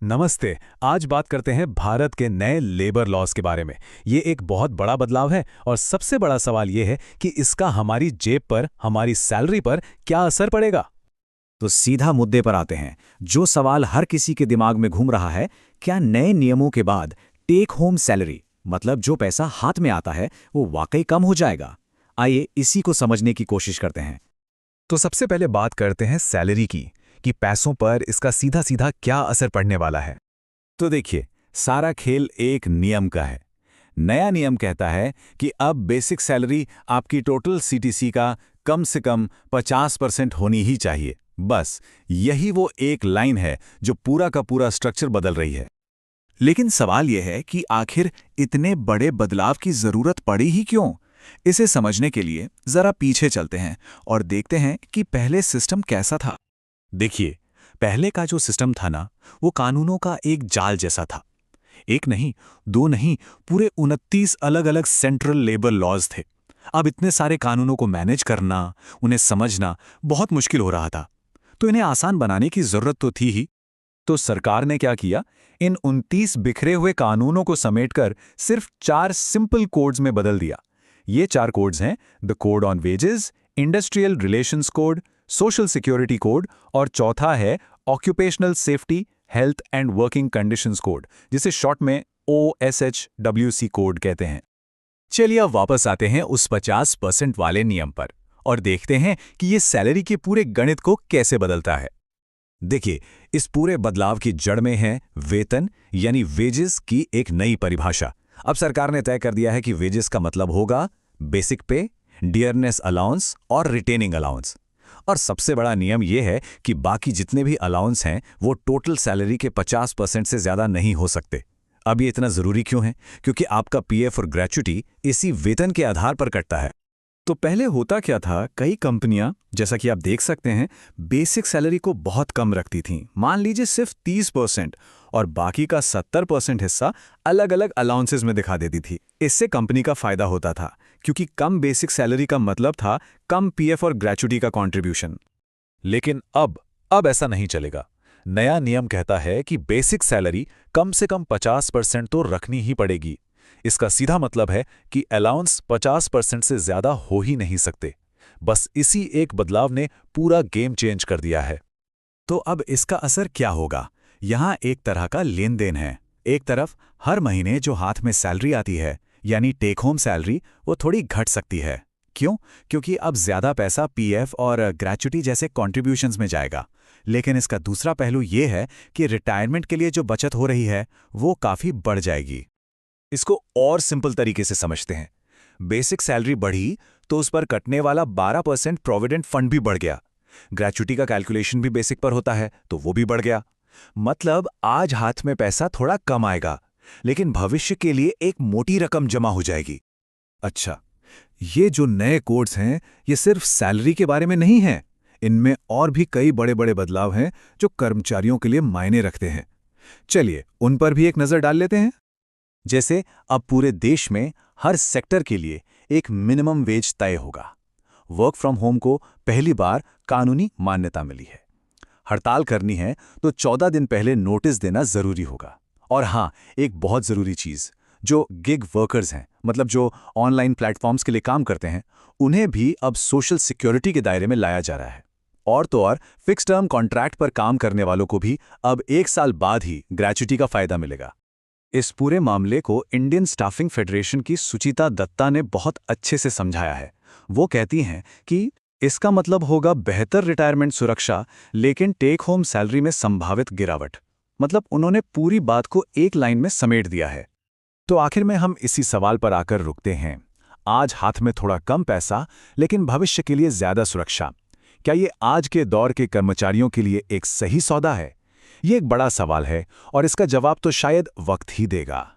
नमस्ते। आज बात करते हैं भारत के नए लेबर लॉज के बारे में। ये एक बहुत बड़ा बदलाव है और सबसे बड़ा सवाल ये है कि इसका हमारी जेब पर, हमारी सैलरी पर क्या असर पड़ेगा। तो सीधा मुद्दे पर आते हैं। जो सवाल हर किसी के दिमाग में घूम रहा है, क्या नए नियमों के बाद टेक होम सैलरी, मतलब जो पैसा हाथ में आता है, वो वाकई कम हो जाएगा? आइए इसी को समझने की कोशिश करते हैं। तो सबसे पहले बात करते हैं सैलरी की, कि पैसों पर इसका सीधा सीधा क्या असर पड़ने वाला है। तो देखिए, सारा खेल एक नियम का है। नया नियम कहता है कि अब बेसिक सैलरी आपकी टोटल सीटीसी का कम से कम 50% होनी ही चाहिए। बस यही वो एक लाइन है जो पूरा का पूरा स्ट्रक्चर बदल रही है। लेकिन सवाल यह है कि आखिर इतने बड़े बदलाव की जरूरत पड़ी ही क्यों? इसे समझने के लिए जरा पीछे चलते हैं और देखते हैं कि पहले सिस्टम कैसा था। देखिए, पहले का जो सिस्टम था ना, वो कानूनों का एक जाल जैसा था। एक नहीं, दो नहीं, पूरे 29 अलग अलग सेंट्रल लेबर लॉज थे। अब इतने सारे कानूनों को मैनेज करना, उन्हें समझना बहुत मुश्किल हो रहा था। तो इन्हें आसान बनाने की जरूरत तो थी ही। तो सरकार ने क्या किया, इन 29 बिखरे हुए कानूनों को समेटकर सिर्फ 4 सिंपल कोड्स में बदल दिया। ये 4 कोड्स हैं: the code on wages, industrial relations code, social security code और चौथा है occupational safety, health and working conditions code, जिसे शॉर्ट में OSHWC कोड कहते हैं। चलिए अब वापस आते हैं उस 50% वाले नियम पर और देखते हैं कि ये सैलरी के पूरे गणित को कैसे बदलता है। देखिए, इस पूरे बदलाव की जड़ में है वेतन यानी वेजेस की एक नई परिभाषा। अब सरकार ने तय कर दिया है कि वेजेस का मतलब होगा बेसिक पे, डियरनेस अलाउंस और रिटेनिंग अलाउंस। और सबसे बड़ा नियम यह है कि बाकी जितने भी अलाउंस हैं वो टोटल सैलरी के 50% से ज्यादा नहीं हो सकते। अब ये इतना जरूरी क्यों है? क्योंकि आपका पीएफ और ग्रेच्युटी इसी वेतन के आधार पर कटता है। तो पहले होता क्या था, कई कंपनियां, जैसा कि आप देख सकते हैं, बेसिक सैलरी को बहुत कम रखती थीं। मान लीजिए सिर्फ 30%, और बाकी का 70% हिस्सा अलग अलग अलाउंसेस में दिखा देती थी। इससे कंपनी का फायदा होता था, क्योंकि कम बेसिक सैलरी का मतलब था कम पीएफ और ग्रेच्युटी का कंट्रीब्यूशन। लेकिन अब ऐसा नहीं चलेगा। नया नियम कहता है कि बेसिक सैलरी कम से कम 50% तो रखनी ही पड़ेगी। इसका सीधा मतलब है कि अलाउंस 50% से ज्यादा हो ही नहीं सकते। बस इसी एक बदलाव ने पूरा गेम चेंज कर दिया है। तो अब इसका असर क्या होगा? यहाँ एक तरह का लेन देन है। एक तरफ हर महीने जो हाथ में सैलरी आती है, यानी टेक होम सैलरी, वो थोड़ी घट सकती है। क्यों? क्योंकि अब ज्यादा पैसा पीएफ और ग्रेच्युटी जैसे कॉन्ट्रीब्यूशंस में जाएगा। लेकिन इसका दूसरा पहलू ये है कि रिटायरमेंट के लिए जो बचत हो रही है वो काफी बढ़ जाएगी। इसको और सिंपल तरीके से समझते हैं। बेसिक सैलरी बढ़ी तो उस पर कटने वाला 12% प्रोविडेंट फंड भी बढ़ गया। ग्रेच्युटी का कैलकुलेशन भी बेसिक पर होता है तो वो भी बढ़ गया। मतलब आज हाथ में पैसा थोड़ा कम आएगा, लेकिन भविष्य के लिए एक मोटी रकम जमा हो जाएगी। अच्छा, ये जो नए कोड्स हैं, ये सिर्फ सैलरी के बारे में नहीं है। इनमें और भी कई बड़े बड़े बदलाव हैं जो कर्मचारियों के लिए मायने रखते हैं। चलिए उन पर भी एक नजर डाल लेते हैं। जैसे अब पूरे देश में हर सेक्टर के लिए एक मिनिमम वेज तय होगा। वर्क फ्रॉम होम को पहली बार कानूनी मान्यता मिली है। हड़ताल करनी है तो 14 दिन पहले नोटिस देना जरूरी होगा। और हाँ, एक बहुत जरूरी चीज, जो गिग वर्कर्स हैं, मतलब जो ऑनलाइन प्लेटफॉर्म्स के लिए काम करते हैं, उन्हें भी अब सोशल सिक्योरिटी के दायरे में लाया जा रहा है। और तो और फिक्स टर्म कॉन्ट्रैक्ट पर काम करने वालों को भी अब 1 साल बाद ही ग्रेच्युटी का फायदा मिलेगा। इस पूरे मामले को इंडियन स्टाफिंग फेडरेशन की सुचिता दत्ता ने बहुत अच्छे से समझाया है। वो कहती हैं कि इसका मतलब होगा बेहतर रिटायरमेंट सुरक्षा, लेकिन टेक होम सैलरी में संभावित गिरावट। मतलब उन्होंने पूरी बात को एक लाइन में समेट दिया है। तो आखिर में हम इसी सवाल पर आकर रुकते हैं। आज हाथ में थोड़ा कम पैसा, लेकिन भविष्य के लिए ज्यादा सुरक्षा। क्या ये आज के दौर के कर्मचारियों के लिए एक सही सौदा है? ये एक बड़ा सवाल है और इसका जवाब तो शायद वक्त ही देगा।